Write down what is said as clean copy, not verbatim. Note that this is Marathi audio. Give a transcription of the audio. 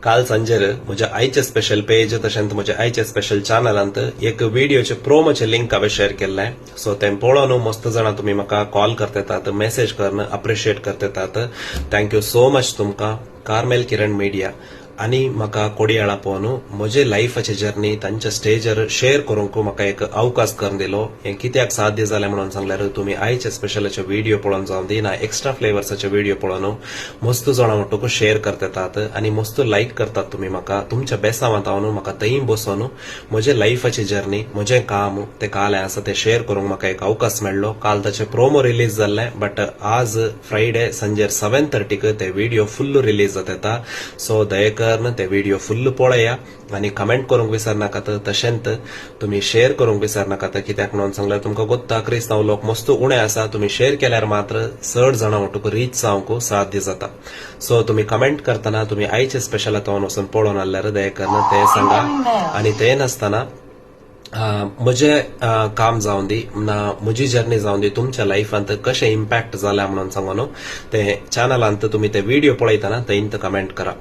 काल संजेर म्हज्या आईचे स्पेशल पेज तशेंच म्हज्या आईचे स्पेशल चॅनलांत एक व्हिडिओचे प्रोमोचे लिंक हांवें शेअर केल्लें सो तें पळोवन मस्त जाणां तुमी म्हाका कॉल करतात मेसेज करून अप्रिशिएट करतात थँक्यू सो मच तुमकां कार्मेल किरण मिडिया आणि म्हाका कोडयाळा पळोवन म्हजे लायफाची जर्नी तांच्या स्टेजर शेअर करूंक म्हाका एक अवकाश करून दिलो हें कित्याक साध्य जालें म्हणून सांगल्यार तुमी आयचे स्पेशलाचे व्हिडिओ पळोवन जावन दी ना एक्स्ट्रा फ्लेवर्साचे व्हिडिओ पळोवन मस्त जाणां म्हणटकू शेअर करतात आणि मस्त लायक करतात तुमी म्हाका तुमच्या बेसांवांत हांव म्हाका थंय बसून म्हजे लायफाची जर्नी म्हजें काम तें कालें आसा तें शेअर करूंक म्हाका एक अवकाश मेळ्ळो काल ताचें प्रोमो रिलीज जाल्लें बट आज फ्रायडे संजेर 7:30 ते व्हिडिओ फुल्ल रिलीज जाता सो दयेकर ते व्हिडिओ फुल्ल पळया आणि कमेंट करूंक विसरनाकात तशेंच तुम्ही शेअर करूंक विसरनाकात कित्याक म्हणून सांगल्यार तुमकां गोत्ता क्रिस्तांव लोक मस्त उणे आसा तुम्ही शेअर केल्यार मात्र चड जाणां म्हणटूक रीच जावंक साध्य जाता सो तुम्ही कमेंट करतना तुम्ही आयचे स्पेशल आतां वचून पळोवन आल्यार दयेकर ते सांगा आणि ते नासतना म्हजें काम जावन दी ना म्हजी जर्नी जावन दी तुमच्या लायफांत कशें इम्पॅक्ट जाल्या म्हणून सांगून ते चॅनलांत तुम्ही ते व्हिडिओ पळयतना थंय कमेंट करा